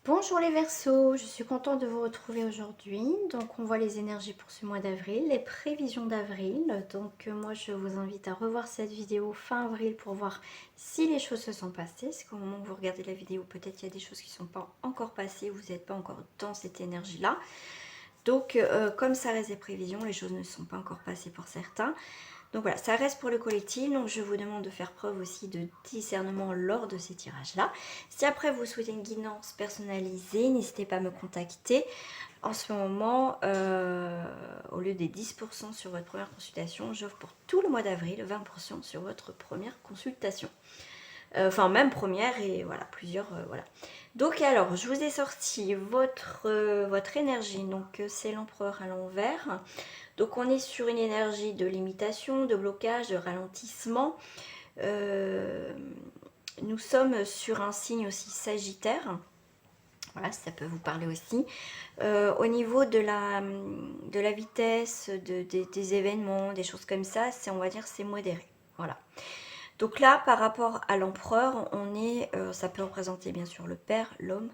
Bonjour les Verseaux, je suis contente de vous retrouver aujourd'hui. Donc on voit les énergies pour ce mois d'avril, les prévisions d'avril. Donc moi je vous invite à revoir cette vidéo fin avril pour voir si les choses se sont passées. Parce qu'au moment où vous regardez la vidéo, peut-être qu'il y a des choses qui ne sont pas encore passées, vous n'êtes pas encore dans cette énergie-là. Donc comme ça reste des prévisions, les choses ne sont pas encore passées pour certains. Donc voilà, ça reste pour le collectif, donc je vous demande de faire preuve aussi de discernement lors de ces tirages-là. Si après vous souhaitez une guidance personnalisée, n'hésitez pas à me contacter. En ce moment, au lieu des 10% sur votre première consultation, j'offre pour tout le mois d'avril 20% sur votre première consultation. Enfin même première et voilà, plusieurs, voilà. Donc alors, je vous ai sorti votre énergie, donc c'est l'empereur à l'envers. Donc on est sur une énergie de limitation, de blocage, de ralentissement. Nous sommes sur un signe aussi sagittaire. Voilà, ça peut vous parler aussi. Au niveau de la vitesse, des événements, des choses comme ça, on va dire c'est modéré. Voilà. Donc là, par rapport à l'empereur, on est, ça peut représenter bien sûr le père, l'homme.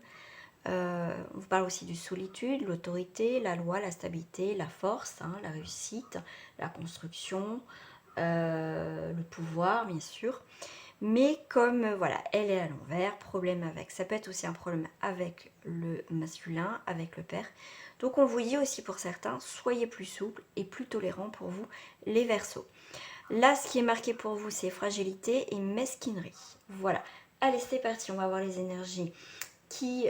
On vous parle aussi de solitude, l'autorité, la loi, la stabilité, la force, hein, la réussite, la construction, le pouvoir bien sûr. Mais comme voilà, elle est à l'envers, problème avec. Ça peut être aussi un problème avec le masculin, avec le père. Donc on vous dit aussi pour certains, soyez plus souple et plus tolérant pour vous les Verseaux. Là, ce qui est marqué pour vous, c'est fragilité et mesquinerie. Voilà. Allez, c'est parti, on va voir les énergies qui...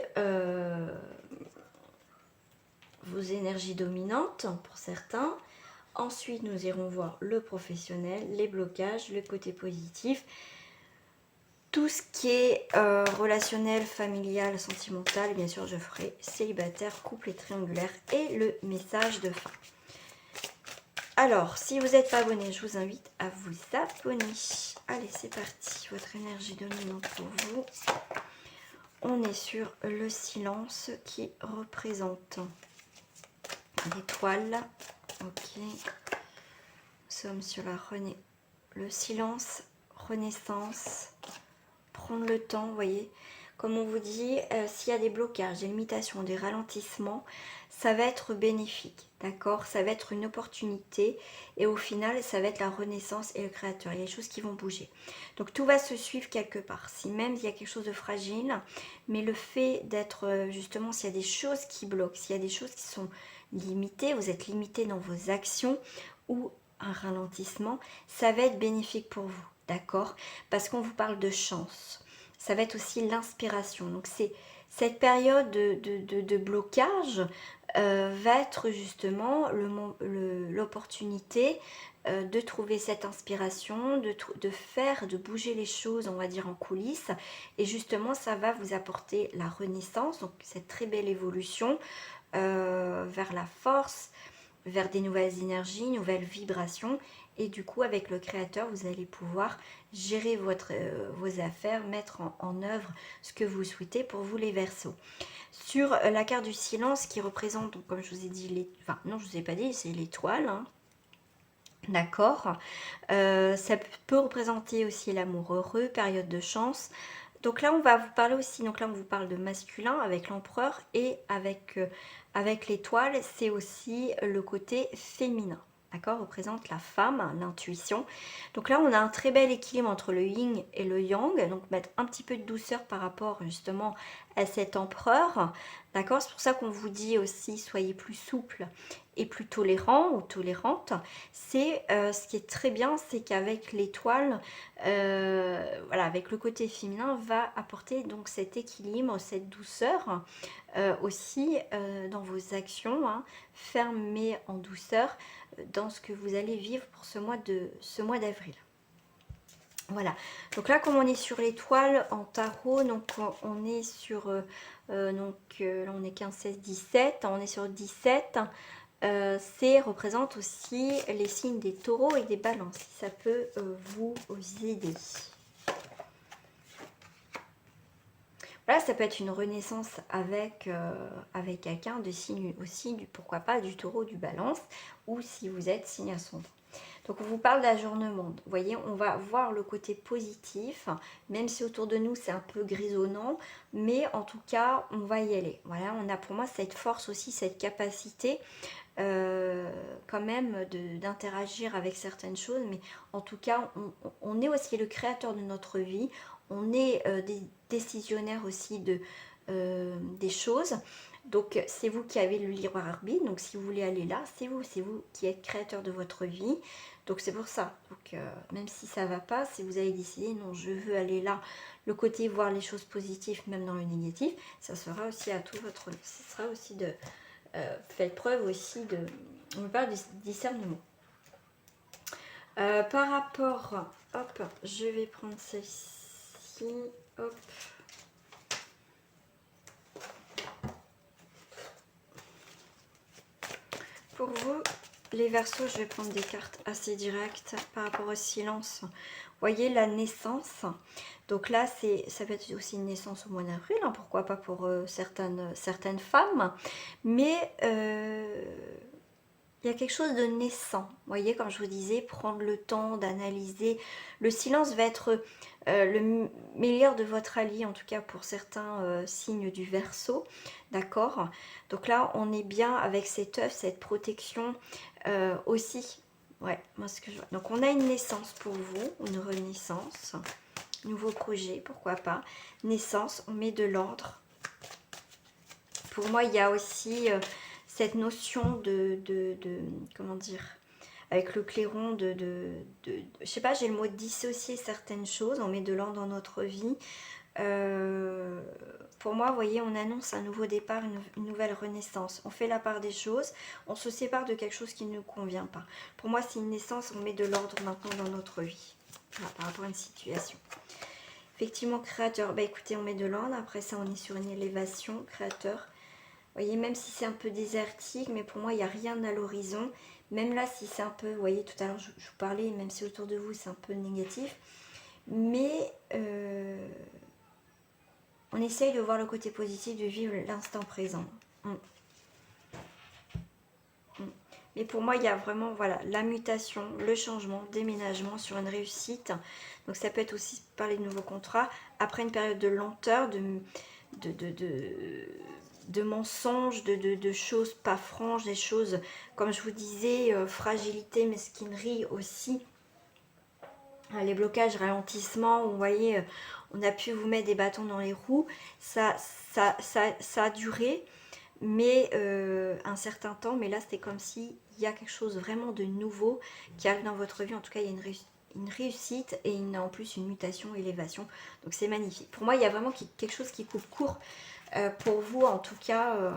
vos énergies dominantes pour certains. Ensuite, nous irons voir le professionnel, les blocages, le côté positif. Tout ce qui est relationnel, familial, sentimental, bien sûr, je ferai célibataire, couple et triangulaire et le message de fin. Alors, si vous n'êtes pas abonné, je vous invite à vous abonner. Allez, c'est parti. Votre énergie dominante pour vous. On est sur le silence qui représente l'étoile. Ok. Nous sommes sur le silence, renaissance. Prendre le temps, vous voyez. Comme on vous dit, s'il y a des blocages, des limitations, des ralentissements, ça va être bénéfique, d'accord? Ça va être une opportunité et au final, ça va être la renaissance et le créateur. Il y a des choses qui vont bouger. Donc tout va se suivre quelque part. Si même il y a quelque chose de fragile, mais le fait d'être justement, s'il y a des choses qui bloquent, s'il y a des choses qui sont limitées, vous êtes limité dans vos actions ou un ralentissement, ça va être bénéfique pour vous, d'accord? Parce qu'on vous parle de chance. Ça va être aussi l'inspiration. Donc c'est cette période de blocage va être justement l'opportunité de trouver cette inspiration, de bouger les choses, on va dire, en coulisses. Et justement, ça va vous apporter la renaissance, donc cette très belle évolution vers la force, vers des nouvelles énergies, nouvelles vibrations. Et du coup, avec le créateur, vous allez pouvoir gérer vos affaires, mettre en œuvre ce que vous souhaitez pour vous les Verseaux. Sur la carte du silence qui représente, donc, comme je vous ai dit, enfin non, je ne vous ai pas dit, c'est l'étoile, hein. D'accord. Ça peut représenter aussi l'amour heureux, période de chance. Donc là, on va vous parler aussi, donc là, on vous parle de masculin avec l'empereur et avec l'étoile, c'est aussi le côté féminin. D'accord, représente la femme, l'intuition. Donc là, on a un très bel équilibre entre le yin et le yang. Donc mettre un petit peu de douceur par rapport justement à cet empereur. D'accord, c'est pour ça qu'on vous dit aussi, soyez plus souple et plus tolérant ou tolérante. C'est ce qui est très bien, c'est qu'avec l'étoile, voilà, avec le côté féminin, va apporter donc cet équilibre, cette douceur aussi dans vos actions, hein, ferme mais en douceur dans ce que vous allez vivre pour ce mois d'avril. Voilà, donc là comme on est sur l'étoile en tarot, donc on est sur, là on est 15, 16, 17, on est sur 17, c'est représente aussi les signes des taureaux et des balances, si ça peut vous aider. Voilà, ça peut être une renaissance avec quelqu'un de signe aussi, pourquoi pas du taureau, du balance, ou si vous êtes signe ascendant. Donc on vous parle d'ajournement. Vous voyez, on va voir le côté positif, même si autour de nous c'est un peu grisonnant, mais en tout cas on va y aller. Voilà, on a pour moi cette force aussi, cette capacité quand même d'interagir avec certaines choses, mais en tout cas on est aussi le créateur de notre vie, on est des décisionnaires aussi des choses. Donc c'est vous qui avez le libre arbitre, donc si vous voulez aller là, c'est vous qui êtes créateur de votre vie. Donc c'est pour ça, donc même si ça va pas, si vous avez décidé non je veux aller là, le côté voir les choses positives même dans le négatif, ça sera aussi à tout votre, ce sera aussi de faites preuve aussi de, on me parle du discernement. Par rapport, hop, je vais prendre celle-ci, hop. Pour vous, les Verseaux, je vais prendre des cartes assez directes par rapport au silence. Vous voyez la naissance. Donc là, ça peut être aussi une naissance au mois d'avril, hein, pourquoi pas pour certaines femmes. Mais il y a quelque chose de naissant. Vous voyez, comme je vous disais, prendre le temps d'analyser. Le silence va être le meilleur de votre allié, en tout cas pour certains signes du Verseau. D'accord? Donc là, on est bien avec cet œuf, cette protection aussi. Ouais, moi ce que je vois. Donc on a une naissance pour vous, une renaissance. Nouveau projet, pourquoi pas. Naissance, on met de l'ordre. Pour moi, il y a aussi cette notion de comment dire, avec le clairon je sais pas, j'ai le mot dissocier certaines choses, on met de l'ordre dans notre vie. Pour moi, vous voyez, on annonce un nouveau départ, une nouvelle renaissance. On fait la part des choses, on se sépare de quelque chose qui ne nous convient pas. Pour moi, c'est une naissance, on met de l'ordre maintenant dans notre vie, voilà, par rapport à une situation. Effectivement, créateur, bah écoutez, on met de l'ordre, après ça, on est sur une élévation, créateur. Vous voyez, même si c'est un peu désertique, mais pour moi, il n'y a rien à l'horizon. Même là, si c'est un peu, vous voyez, tout à l'heure, je vous parlais, même si autour de vous, c'est un peu négatif. Mais on essaye de voir le côté positif, de vivre l'instant présent. Mais pour moi, il y a vraiment, voilà, la mutation, le changement, déménagement sur une réussite. Donc ça peut être aussi parler de nouveaux contrats. Après une période de lenteur, de mensonges, de choses pas franches, des choses, comme je vous disais, fragilité, mesquinerie aussi. Les blocages, ralentissements, vous voyez, on a pu vous mettre des bâtons dans les roues. Ça a duré, mais un certain temps. Mais là, c'était comme si il y a quelque chose vraiment de nouveau qui arrive dans votre vie. En tout cas, il y a une réussite et en plus une mutation, élévation. Donc c'est magnifique. Pour moi, il y a vraiment quelque chose qui coupe court pour vous, en tout cas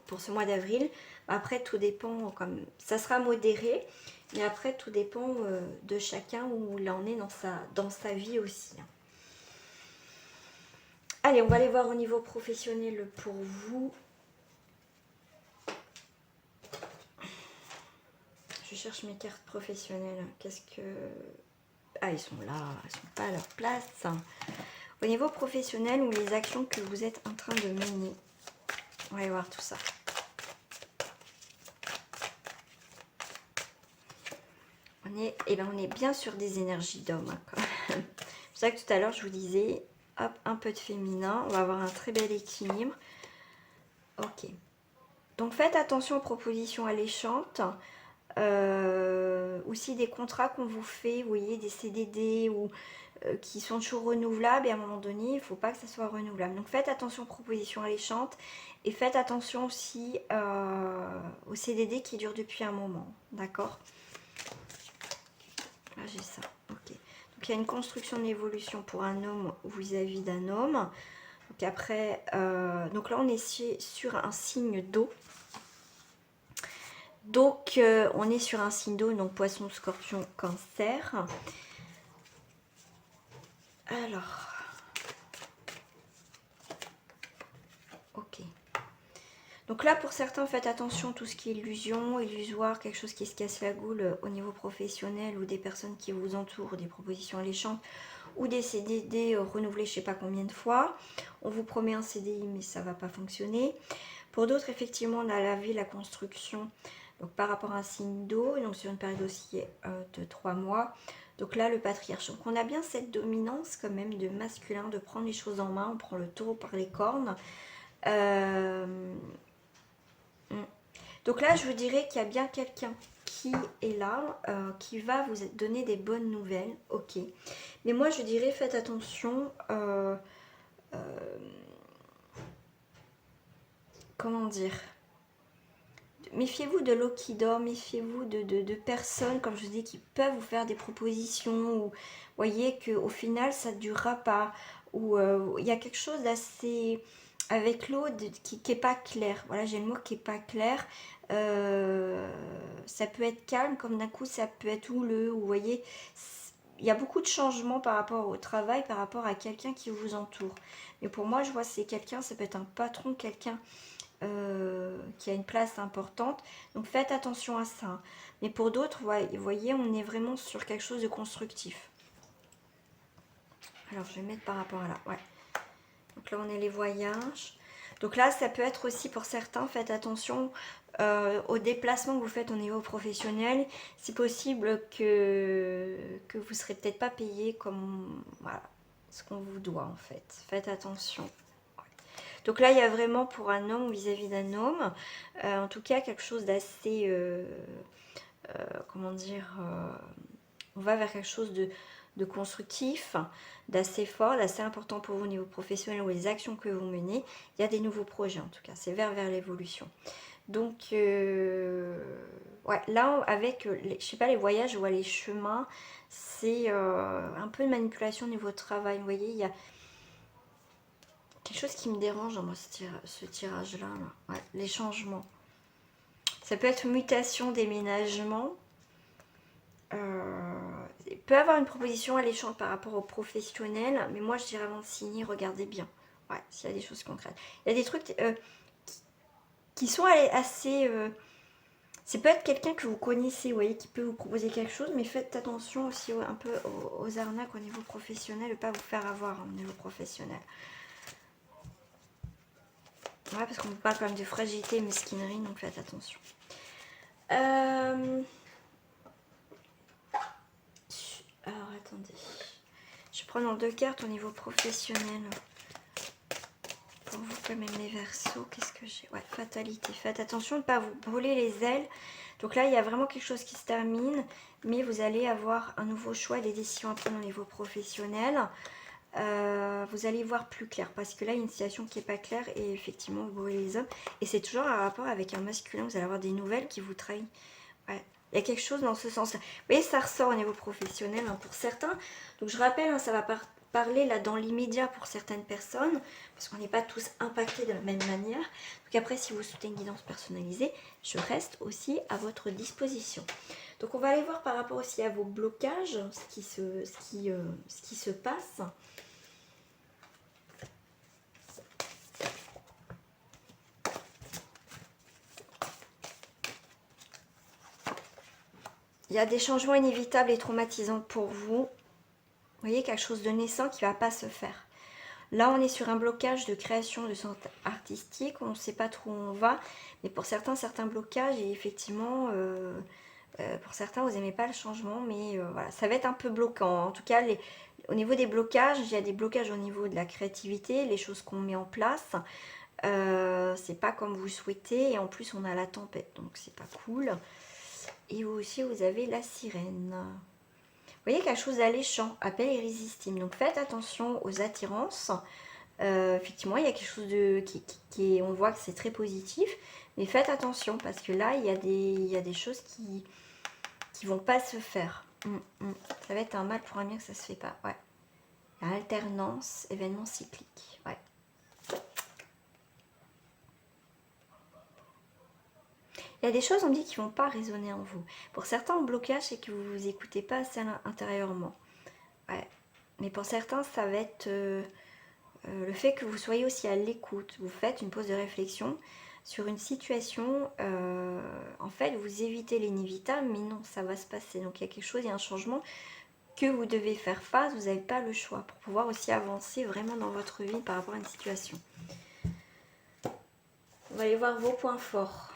pour ce mois d'avril. Après, tout dépend, comme ça sera modéré, mais après, tout dépend de chacun où il en est dans sa vie aussi. Allez, on va aller voir au niveau professionnel pour vous. Je cherche mes cartes professionnelles. Qu'est-ce que... Ah, ils sont là, ils sont pas à leur place. Au niveau professionnel ou les actions que vous êtes en train de mener. On va aller voir tout ça. On est bien sur des énergies d'homme. Hein, c'est pour ça que tout à l'heure, je vous disais, hop, un peu de féminin. On va avoir un très bel équilibre. Ok. Donc, faites attention aux propositions alléchantes. Aussi des contrats qu'on vous fait, vous voyez, des CDD ou qui sont toujours renouvelables, et à un moment donné, il ne faut pas que ça soit renouvelable. Donc faites attention aux propositions alléchantes et faites attention aussi aux CDD qui durent depuis un moment, d'accord? Là j'ai ça, ok. Donc il y a une construction d'évolution pour un homme vis-à-vis d'un homme. Donc après, donc là on est sur un signe d'eau. Donc on est sur un signe d'eau, donc poisson, scorpion, cancer. Alors, ok. Donc là, pour certains, faites attention, tout ce qui est illusion, illusoire, quelque chose qui se casse la goule au niveau professionnel ou des personnes qui vous entourent, des propositions alléchantes ou des CDD renouvelés je ne sais pas combien de fois. On vous promet un CDI, mais ça ne va pas fonctionner. Pour d'autres, effectivement, on a la vie, la construction. Donc par rapport à un signe d'eau, donc sur une période aussi de 3 mois. Donc là, le patriarche. Donc on a bien cette dominance quand même de masculin, de prendre les choses en main. On prend le taureau par les cornes. Donc là, je vous dirais qu'il y a bien quelqu'un qui est là, qui va vous donner des bonnes nouvelles. Ok. Mais moi, je dirais, faites attention. Comment dire, méfiez-vous de l'eau qui dort, méfiez-vous de personnes, comme je vous dis, qui peuvent vous faire des propositions, ou voyez qu'au final, ça ne durera pas, ou il y a quelque chose d'assez, avec l'eau, qui n'est pas clair. Voilà, j'ai le mot qui n'est pas clair. Ça peut être calme, comme d'un coup, ça peut être houleux, ou vous voyez, il y a beaucoup de changements par rapport au travail, par rapport à quelqu'un qui vous entoure. Mais pour moi, je vois c'est quelqu'un, ça peut être un patron, quelqu'un qui a une place importante. Donc faites attention à ça. Mais pour d'autres, vous voyez, on est vraiment sur quelque chose de constructif. Alors je vais mettre par rapport à là. Ouais. Donc là, on est les voyages. Donc là, ça peut être aussi pour certains, faites attention aux déplacements que vous faites au niveau professionnel. C'est possible que vous ne serez peut-être pas payé comme voilà, ce qu'on vous doit en fait. Faites attention. Donc là, il y a vraiment pour un homme vis-à-vis d'un homme, en tout cas quelque chose d'assez, comment dire, on va vers quelque chose de constructif, d'assez fort, d'assez important pour vous au niveau professionnel ou les actions que vous menez. Il y a des nouveaux projets en tout cas, c'est vers l'évolution. Donc, ouais, là, avec, je sais pas, les voyages ou les chemins, c'est un peu une manipulation au niveau travail. Vous voyez, il y a quelque chose qui me dérange dans moi, ce tirage-là. Ouais, les changements. Ça peut être mutation, déménagement. Il peut y avoir une proposition à l'échange par rapport aux professionnels, mais moi je dirais avant de signer, regardez bien. Ouais, s'il y a des choses concrètes. Il y a des trucs qui sont assez... c'est peut-être quelqu'un que vous connaissez, vous voyez, qui peut vous proposer quelque chose, mais faites attention aussi un peu aux arnaques au niveau professionnel, ne pas vous faire avoir au niveau professionnel. Ouais, parce qu'on vous parle quand même de fragilité et mesquinerie, donc faites attention. Alors, attendez. Je prends dans 2 cartes au niveau professionnel. Pour vous, quand même, les Verseaux, qu'est-ce que j'ai? Ouais, fatalité. Faites attention de ne pas vous brûler les ailes. Donc là, il y a vraiment quelque chose qui se termine, mais vous allez avoir un nouveau choix, des décisions à prendre au niveau professionnel. Vous allez voir plus clair parce que là il y a une situation qui n'est pas claire et effectivement vous brûlez les hommes et c'est toujours un rapport avec un masculin, vous allez avoir des nouvelles qui vous trahissent. Ouais. Il y a quelque chose dans ce sens là, vous voyez, ça ressort au niveau professionnel hein, pour certains. Donc je rappelle, hein, ça va parler là dans l'immédiat pour certaines personnes parce qu'on n'est pas tous impactés de la même manière. Donc après, si vous souhaitez une guidance personnalisée, je reste aussi à votre disposition. Donc on va aller voir par rapport aussi à vos blocages, ce qui se passe. Il y a des changements inévitables et traumatisants pour vous. Vous voyez, quelque chose de naissant qui ne va pas se faire. Là, on est sur un blocage de création de centre artistique. On ne sait pas trop où on va. Mais pour certains blocages, et effectivement, pour certains, vous n'aimez pas le changement. Mais voilà, ça va être un peu bloquant. En tout cas, au niveau des blocages, il y a des blocages au niveau de la créativité, les choses qu'on met en place. C'est pas comme vous souhaitez. Et en plus, on a la tempête. Donc, c'est pas cool. Et vous aussi, vous avez la sirène. Vous voyez quelque chose d'alléchant, appel irrésistible. Donc faites attention aux attirances. Effectivement, il y a quelque chose qui est, on voit que c'est très positif. Mais faites attention parce que là, il y a des choses qui vont pas se faire. Ça va être un mal pour un bien que ça se fait pas. Ouais. Alternance, événement cyclique. Ouais. Il y a des choses, on me dit, qui ne vont pas résonner en vous. Pour certains, le blocage, c'est que vous ne vous écoutez pas assez intérieurement. Ouais. Mais pour certains, ça va être le fait que vous soyez aussi à l'écoute. Vous faites une pause de réflexion sur une situation. En fait, vous évitez l'inévitable, mais non, ça va se passer. Donc, il y a quelque chose, il y a un changement que vous devez faire face. Vous n'avez pas le choix pour pouvoir aussi avancer vraiment dans votre vie par rapport à une situation. On va aller voir vos points forts.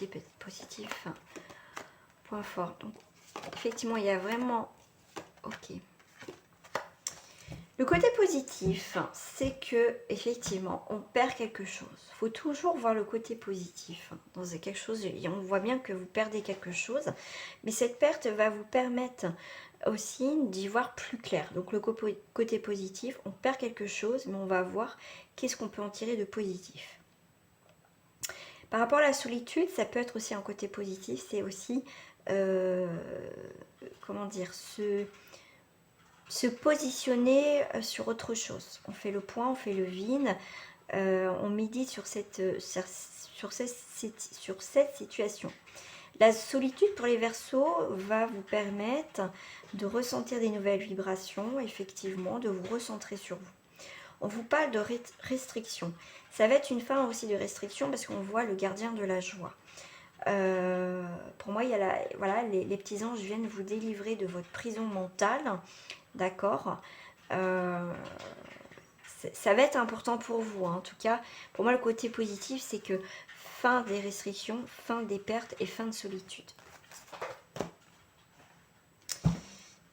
côté positif, point fort. Donc, effectivement, il y a vraiment... Ok. Le côté positif, c'est que effectivement, on perd quelque chose. Il faut toujours voir le côté positif dans quelque chose. Et on voit bien que vous perdez quelque chose, mais cette perte va vous permettre aussi d'y voir plus clair. Donc le côté positif, on perd quelque chose, mais on va voir qu'est-ce qu'on peut en tirer de positif. Par rapport à la solitude, ça peut être aussi un côté positif. C'est aussi, comment dire, se positionner sur autre chose. On fait le point, on fait le vide, on médite sur cette situation. La solitude pour les Verseaux va vous permettre de ressentir des nouvelles vibrations, effectivement, de vous recentrer sur vous. On vous parle de restriction. Ça va être une fin aussi de restriction parce qu'on voit le gardien de la joie. Pour moi, il y a voilà, les petits anges viennent vous délivrer de votre prison mentale. D'accord, ça va être important pour vous, hein. En tout cas, pour moi, le côté positif, c'est que fin des restrictions, fin des pertes et fin de solitude.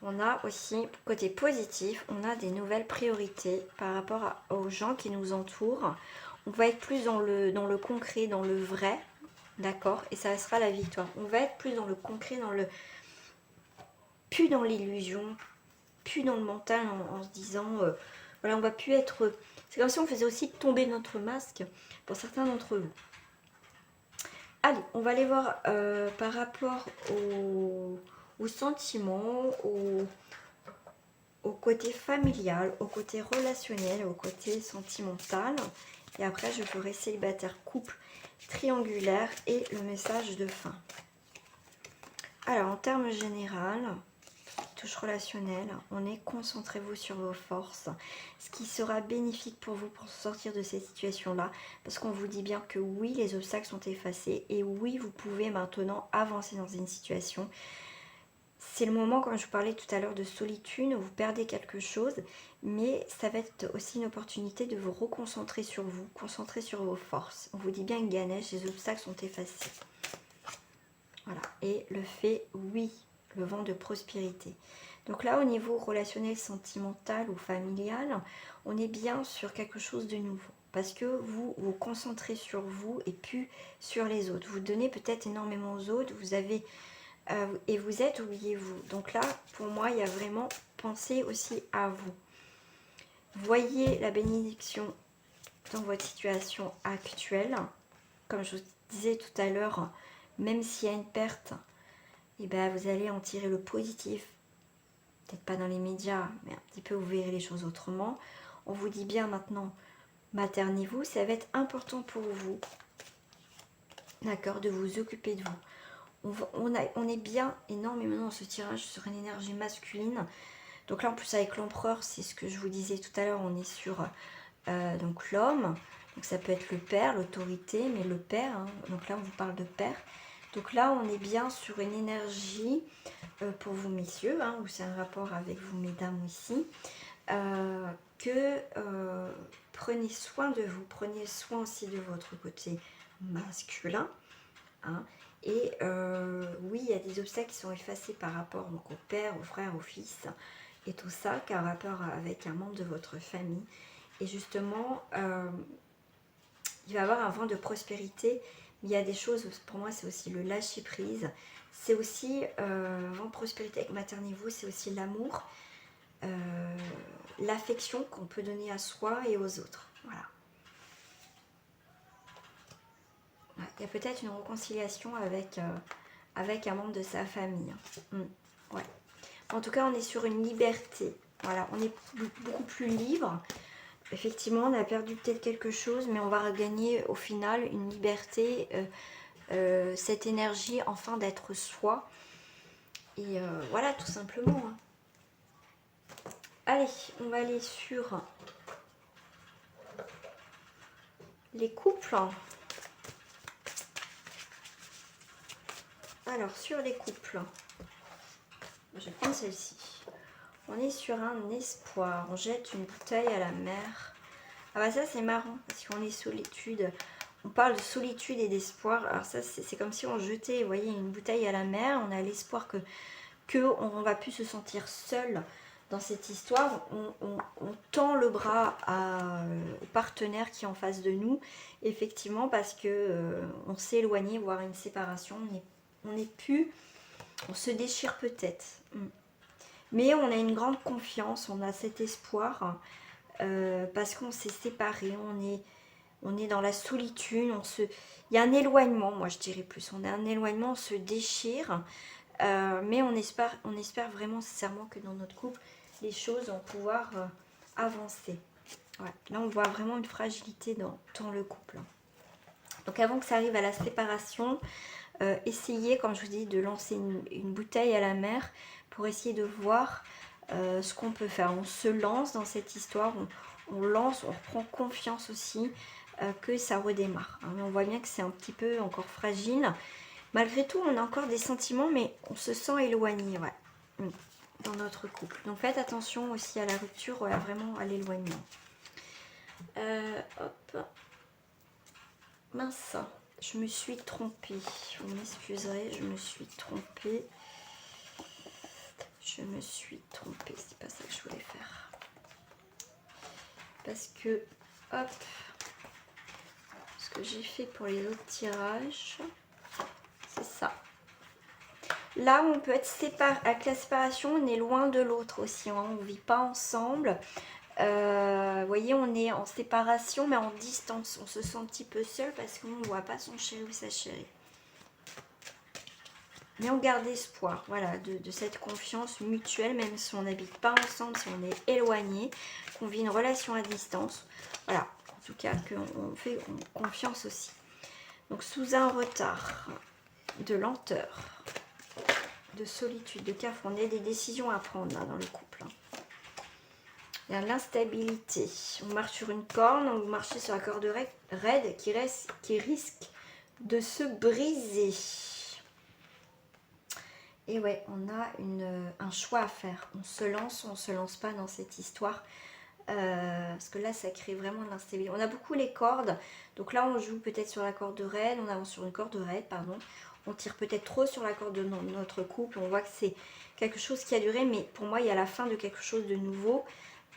On a aussi, côté positif, on a des nouvelles priorités par rapport aux gens qui nous entourent. On va être plus dans le concret, dans le vrai, d'accord, et ça sera la victoire. On va être plus dans le concret, plus dans l'illusion, plus dans le mental en se disant voilà, on va plus être, c'est comme si on faisait aussi tomber notre masque pour certains d'entre vous. Allez, on va aller voir par rapport aux sentiments, au côté familial, au côté relationnel, au côté sentimental, et après je ferai célibataire, couple, triangulaire et le message de fin. Alors en termes généraux, touche relationnelle, on est concentrez-vous sur vos forces, ce qui sera bénéfique pour vous pour sortir de cette situation-là, parce qu'on vous dit bien que oui, les obstacles sont effacés et oui, vous pouvez maintenant avancer dans une situation. C'est le moment, comme je vous parlais tout à l'heure, de solitude, où vous perdez quelque chose, mais ça va être aussi une opportunité de vous reconcentrer sur vous, concentrer sur vos forces. On vous dit bien que Ganesh, les obstacles sont effacés. Voilà, et le fait, oui, le vent de prospérité. Donc là, au niveau relationnel, sentimental ou familial, on est bien sur quelque chose de nouveau. Parce que vous vous concentrez sur vous et plus sur les autres. Vous donnez peut-être énormément aux autres, vous avez et vous êtes, oubliez-vous. Donc là, pour moi, il y a vraiment, pensez aussi à vous. Voyez la bénédiction dans votre situation actuelle. Comme je vous disais tout à l'heure, même s'il y a une perte, et ben vous allez en tirer le positif. Peut-être pas dans les médias, mais un petit peu vous verrez les choses autrement. On vous dit bien maintenant, maternez-vous, ça va être important pour vous, d'accord, de vous occuper de vous. On est bien énormément dans ce tirage sur une énergie masculine. Donc là en plus avec l'empereur, c'est ce que je vous disais tout à l'heure, on est sur donc l'homme. Donc ça peut être le père, l'autorité, mais le père, hein. Donc là on vous parle de père. Donc là on est bien sur une énergie pour vous messieurs, hein, ou c'est un rapport avec vous mesdames aussi, prenez soin de vous, prenez soin aussi de votre côté masculin, hein, et oui, il y a des obstacles qui sont effacés par rapport donc, au père, au frère, au fils, et tout ça, qui a un rapport avec un membre de votre famille, et justement, il va y avoir un vent de prospérité, mais il y a des choses, pour moi c'est aussi le lâcher prise, c'est aussi vent de prospérité avec maternez-vous, c'est aussi l'amour, l'affection qu'on peut donner à soi et aux autres, voilà. Il y a peut-être une réconciliation avec un membre de sa famille. Ouais. En tout cas, on est sur une liberté. Voilà, on est beaucoup plus libre. Effectivement, on a perdu peut-être quelque chose, mais on va regagner au final une liberté, cette énergie enfin d'être soi. Et voilà, tout simplement. Allez, on va aller sur les couples. Alors, sur les couples, je vais prendre celle-ci. On est sur un espoir. On jette une bouteille à la mer. Ah bah ça, c'est marrant, parce qu'on est solitude. on parle de solitude et d'espoir. Alors ça, c'est comme si on jetait, vous voyez, une bouteille à la mer. On a l'espoir que on va plus se sentir seul dans cette histoire. On tend le bras au partenaire qui est en face de nous, effectivement, parce que on s'est éloigné, voire une séparation. On n'est plus, on se déchire peut-être. Mais on a une grande confiance, on a cet espoir, parce qu'on s'est séparés, on est dans la solitude, il y a un éloignement, moi je dirais plus, on a un éloignement, on se déchire, mais on espère vraiment sincèrement que dans notre couple, les choses vont pouvoir avancer. Ouais, là on voit vraiment une fragilité dans le couple. Donc avant que ça arrive à la séparation, essayez, comme je vous dis, de lancer une bouteille à la mer pour essayer de voir ce qu'on peut faire. On se lance dans cette histoire, on lance, on reprend confiance aussi que ça redémarre. Mais on voit bien que c'est un petit peu encore fragile. Malgré tout, on a encore des sentiments, mais on se sent éloigné, ouais, dans notre couple. Donc faites attention aussi à la rupture, voilà, vraiment à l'éloignement. Hop. Mince, je me suis trompée. Vous m'excuserez, je me suis trompée. Je me suis trompée, c'est pas ça que je voulais faire. Parce que, hop, ce que j'ai fait pour les autres tirages, c'est ça. Là, on peut être séparé. Avec la séparation, on est loin de l'autre aussi. Hein, on ne vit pas ensemble. Vous voyez, on est en séparation, mais en distance. On se sent un petit peu seul parce qu'on ne voit pas son chéri ou sa chérie. Mais on garde espoir, voilà, de cette confiance mutuelle, même si on n'habite pas ensemble, si on est éloigné, qu'on vit une relation à distance. Voilà, en tout cas, qu'on fait confiance aussi. Donc, sous un retard, de lenteur, de solitude, de cafre, on a des décisions à prendre là, dans le couple. Il y a l'instabilité. On marche sur une corne, on marche sur la corde raide qui risque de se briser. Et ouais, on a un choix à faire. On se lance ou on ne se lance pas dans cette histoire. Parce que là, ça crée vraiment de l'instabilité. On a beaucoup les cordes. Donc là, on joue peut-être sur la corde raide. On avance sur une corde raide, pardon. On tire peut-être trop sur la corde de notre couple. On voit que c'est quelque chose qui a duré. Mais pour moi, il y a la fin de quelque chose de nouveau.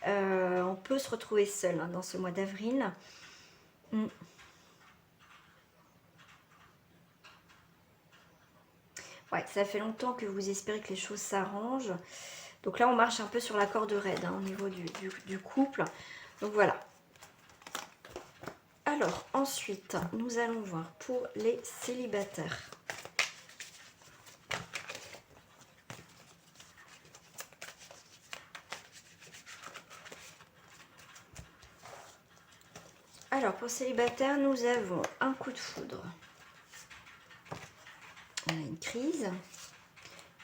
On peut se retrouver seul hein, dans ce mois d'avril. Ouais, ça fait longtemps que vous espérez que les choses s'arrangent. Donc là, on marche un peu sur la corde raide hein, au niveau du couple. Donc voilà. Alors, ensuite, nous allons voir pour les célibataires. Alors, pour célibataires, nous avons un coup de foudre. On a une crise.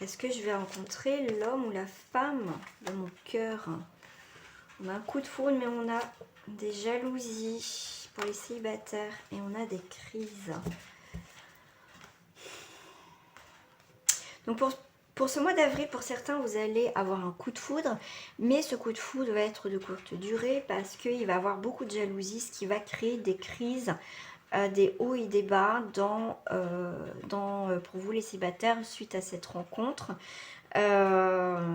Est-ce que je vais rencontrer l'homme ou la femme de mon cœur? On a un coup de foudre, mais on a des jalousies pour les célibataires et on a des crises. Donc pour ce mois d'avril, pour certains, vous allez avoir un coup de foudre, mais ce coup de foudre va être de courte durée parce qu'il va avoir beaucoup de jalousie, ce qui va créer des crises, des hauts et des bas pour vous les célibataires suite à cette rencontre. On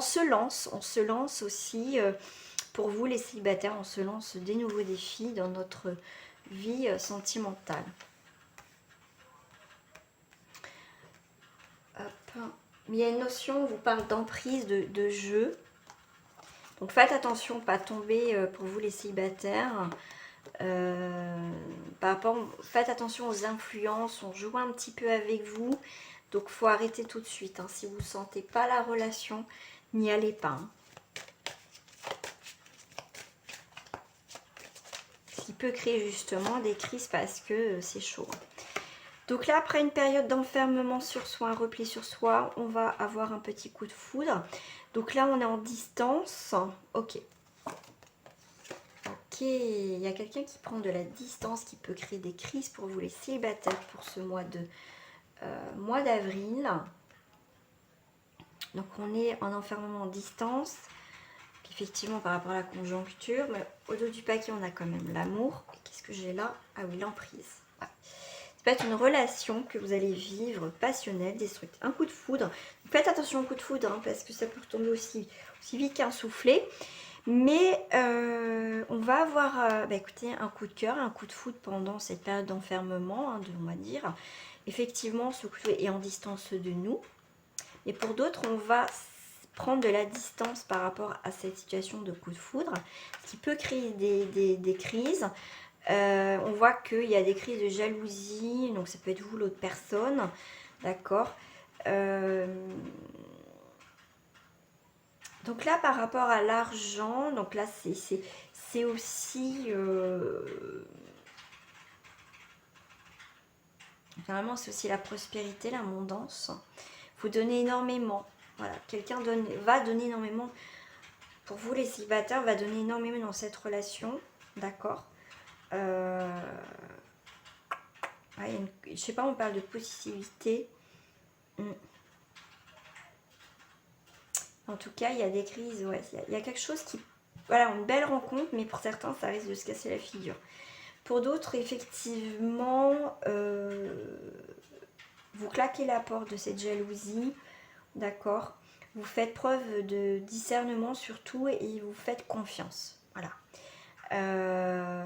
se lance aussi, pour vous les célibataires, on se lance des nouveaux défis dans notre vie sentimentale. Hop. Il y a une notion, on vous parle d'emprise, de jeu. Donc faites attention, pas tomber pour vous les célibataires. Faites attention aux influences, on joue un petit peu avec vous. Donc il faut arrêter tout de suite. Hein. Si vous ne sentez pas la relation, n'y allez pas. Hein. Ce qui peut créer justement des crises parce que c'est chaud. Donc là, après une période d'enfermement sur soi, un repli sur soi, on va avoir un petit coup de foudre. Donc là, on est en distance. Ok. Ok, il y a quelqu'un qui prend de la distance, qui peut créer des crises pour vous les célibataires pour ce mois d'avril. Donc on est en enfermement en distance. effectivement par rapport à la conjoncture, mais au dos du paquet, on a quand même l'amour. Et qu'est-ce que j'ai là? Ah oui, l'emprise. Ouais. Ça peut être une relation que vous allez vivre, passionnelle, destructrice. Un coup de foudre. Faites attention au coup de foudre, hein, parce que ça peut retomber aussi vite qu'un soufflet. Mais on va avoir, écoutez, un coup de cœur, un coup de foudre pendant cette période d'enfermement, hein, on va dire. Effectivement, ce coup de foudre est en distance de nous. Et pour d'autres, on va prendre de la distance par rapport à cette situation de coup de foudre, ce qui peut créer des crises. On voit qu'il y a des crises de jalousie, donc ça peut être vous, l'autre personne, d'accord. Donc là, par rapport à l'argent, donc là, c'est aussi... Finalement, c'est aussi la prospérité, l'abondance. Vous donnez énormément. Voilà, quelqu'un va donner énormément. Pour vous, les célibataires, va donner énormément dans cette relation. D'accord. Ouais, je sais pas, on parle de positivité. En tout cas, il y a des crises. Ouais, il y a quelque chose qui... Voilà, une belle rencontre, mais pour certains, ça risque de se casser la figure. Pour d'autres, effectivement, vous claquez la porte de cette jalousie, d'accord. Vous faites preuve de discernement surtout et vous faites confiance. Voilà.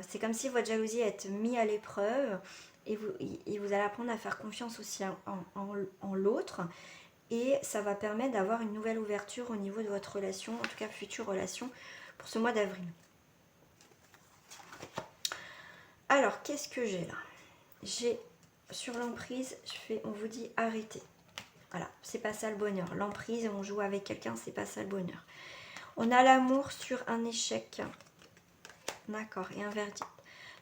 C'est comme si votre jalousie est mise à l'épreuve et vous allez apprendre à faire confiance aussi en l'autre. Et ça va permettre d'avoir une nouvelle ouverture au niveau de votre relation, en tout cas future relation, pour ce mois d'avril. Alors, qu'est-ce que j'ai là? J'ai sur l'emprise, on vous dit arrêtez. Voilà, c'est pas ça le bonheur. L'emprise, on joue avec quelqu'un, c'est pas ça le bonheur. On a l'amour sur un échec. D'accord, et un verdict.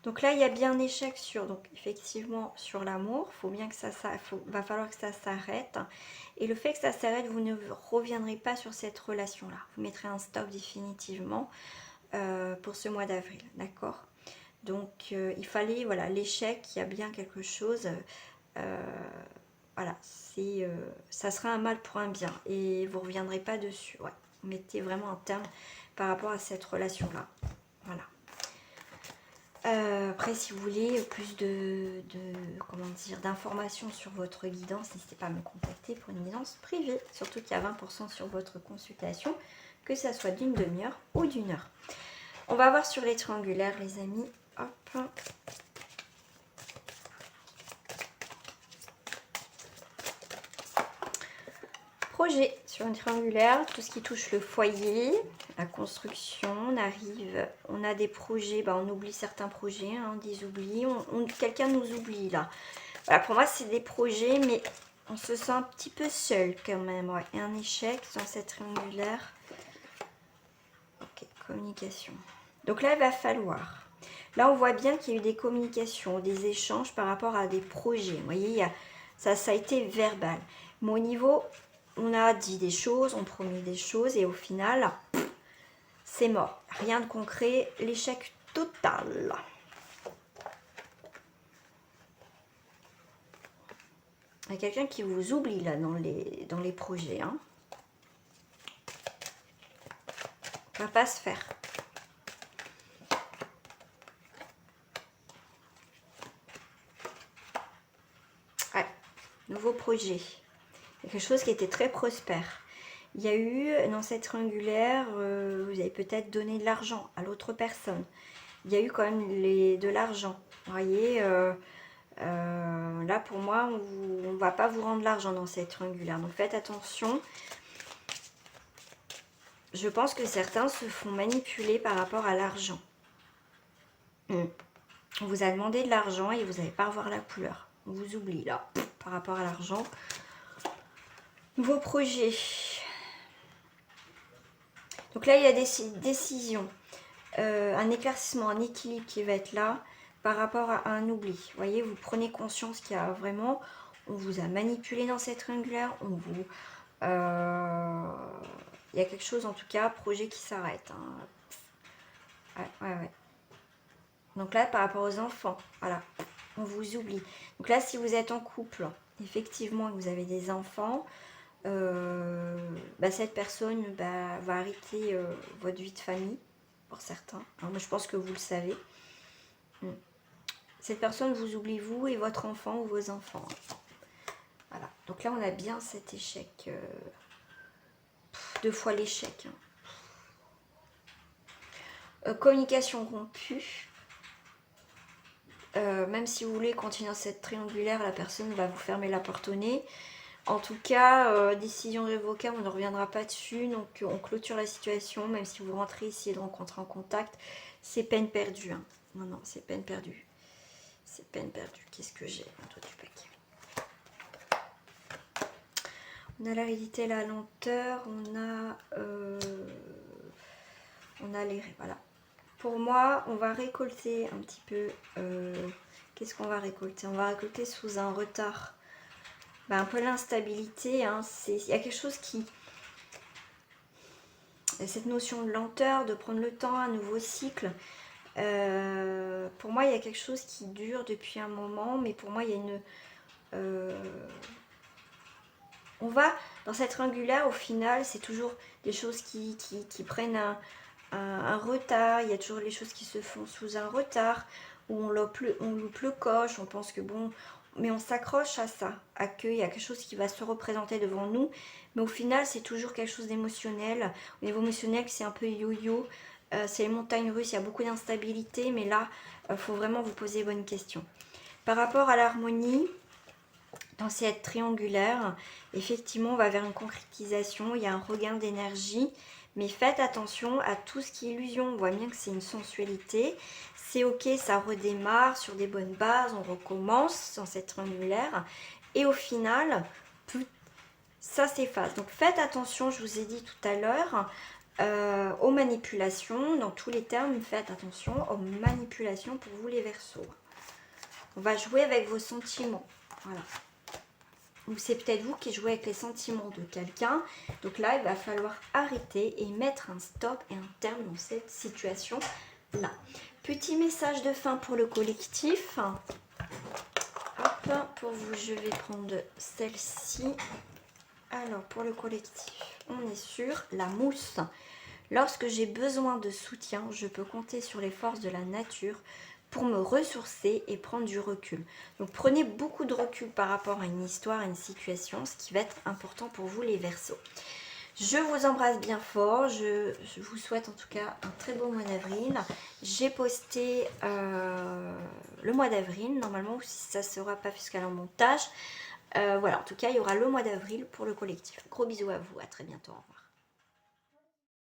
Donc là, il y a bien un échec sur, donc effectivement, sur l'amour. Va falloir que ça s'arrête. Et le fait que ça s'arrête, vous ne reviendrez pas sur cette relation-là. Vous mettrez un stop définitivement pour ce mois d'avril, d'accord? Donc, il fallait, voilà, l'échec, il y a bien quelque chose. Voilà, ça sera un mal pour un bien. Et vous ne reviendrez pas dessus. Ouais, vous mettez vraiment un terme par rapport à cette relation-là. Voilà. Après, si vous voulez plus d'informations sur votre guidance, n'hésitez pas à me contacter pour une guidance privée. Surtout qu'il y a 20% sur votre consultation, que ça soit d'une demi-heure ou d'une heure. On va voir sur les triangulaires, les amis. Hop. Projet sur une triangulaire, tout ce qui touche le foyer, la construction, on a des projets, on oublie certains projets, hein, des oublis, quelqu'un nous oublie là. Voilà, pour moi c'est des projets, mais on se sent un petit peu seul quand même. Ouais. Et un échec dans cette triangulaire. Ok, communication. Donc là il va falloir. Là on voit bien qu'il y a eu des communications, des échanges par rapport à des projets. Vous voyez, ça a été verbal. Mais au niveau... On a dit des choses, on promet des choses et au final, c'est mort. Rien de concret, l'échec total. Il y a quelqu'un qui vous oublie là dans les projets. Hein. Ça va pas se faire. Ouais, nouveau projet. Quelque chose qui était très prospère. Il y a eu, dans cette triangulaire, vous avez peut-être donné de l'argent à l'autre personne. Il y a eu quand même de l'argent. Vous voyez, là pour moi, on ne va pas vous rendre l'argent dans cette triangulaire. Donc faites attention. Je pense que certains se font manipuler par rapport à l'argent. On vous a demandé de l'argent et vous n'allez pas revoir la couleur. On vous oublie là, par rapport à l'argent. Nouveau projet. Donc là, il y a des décisions, un éclaircissement, un équilibre qui va être là par rapport à un oubli. Vous voyez, vous prenez conscience qu'il y a vraiment, on vous a manipulé dans cette triangulaire, il y a quelque chose en tout cas, projet qui s'arrête. Hein. Ouais. Donc là, par rapport aux enfants, voilà, on vous oublie. Donc là, si vous êtes en couple, effectivement, vous avez des enfants, cette personne va arrêter votre vie de famille, pour certains. Alors, moi, je pense que vous le savez. Cette personne vous oublie, vous et votre enfant ou vos enfants. Voilà. Donc là, on a bien cet échec. 2 fois l'échec. Communication rompue. Même si vous voulez continuer dans cette triangulaire, la personne va vous fermer la porte au nez. En tout cas, décision révocable, on ne reviendra pas dessus. Donc on clôture la situation, même si vous rentrez ici et de rencontrer en contact. C'est peine perdue. Hein. Non, non, c'est peine perdue. C'est peine perdue. Qu'est-ce que j'ai un doigt du paquet. On a l'aridité, la lenteur, on a les... Voilà. Pour moi, on va récolter un petit peu... Qu'est-ce qu'on va récolter? On va récolter sous un retard. Un peu l'instabilité. Hein, il y a quelque chose qui... Cette notion de lenteur, de prendre le temps, un nouveau cycle. Pour moi, il y a quelque chose qui dure depuis un moment. Mais pour moi, il y a une... on va, dans cette triangulaire, au final, c'est toujours des choses qui prennent un retard. Il y a toujours les choses qui se font sous un retard, où on loupe le coche, on pense que bon... Mais on s'accroche à ça, à qu'il y a quelque chose qui va se représenter devant nous. Mais au final, c'est toujours quelque chose d'émotionnel. Au niveau émotionnel, c'est un peu yo-yo. C'est les montagnes russes, il y a beaucoup d'instabilité. Mais là, il faut vraiment vous poser les bonnes questions. Par rapport à l'harmonie... Dans cette triangulaire, effectivement, on va vers une concrétisation, il y a un regain d'énergie, mais faites attention à tout ce qui est illusion. On voit bien que c'est une sensualité, c'est ok, ça redémarre sur des bonnes bases, on recommence dans cette triangulaire, et au final, ça s'efface. Donc faites attention, je vous ai dit tout à l'heure, aux manipulations, dans tous les termes, faites attention aux manipulations pour vous les Verseaux. On va jouer avec vos sentiments, voilà. Ou c'est peut-être vous qui jouez avec les sentiments de quelqu'un. Donc là, il va falloir arrêter et mettre un stop et un terme dans cette situation-là. Petit message de fin pour le collectif. Hop, pour vous, je vais prendre celle-ci. Alors, pour le collectif, on est sur la mousse. Lorsque j'ai besoin de soutien, je peux compter sur les forces de la nature pour me ressourcer et prendre du recul. Donc prenez beaucoup de recul par rapport à une histoire, à une situation, ce qui va être important pour vous les Verseaux. Je vous embrasse bien fort, je vous souhaite en tout cas un très beau mois d'avril. J'ai posté le mois d'avril, normalement, si ça ne sera pas jusqu'à le montage. Voilà, en tout cas, il y aura le mois d'avril pour le collectif. Gros bisous à vous, à très bientôt.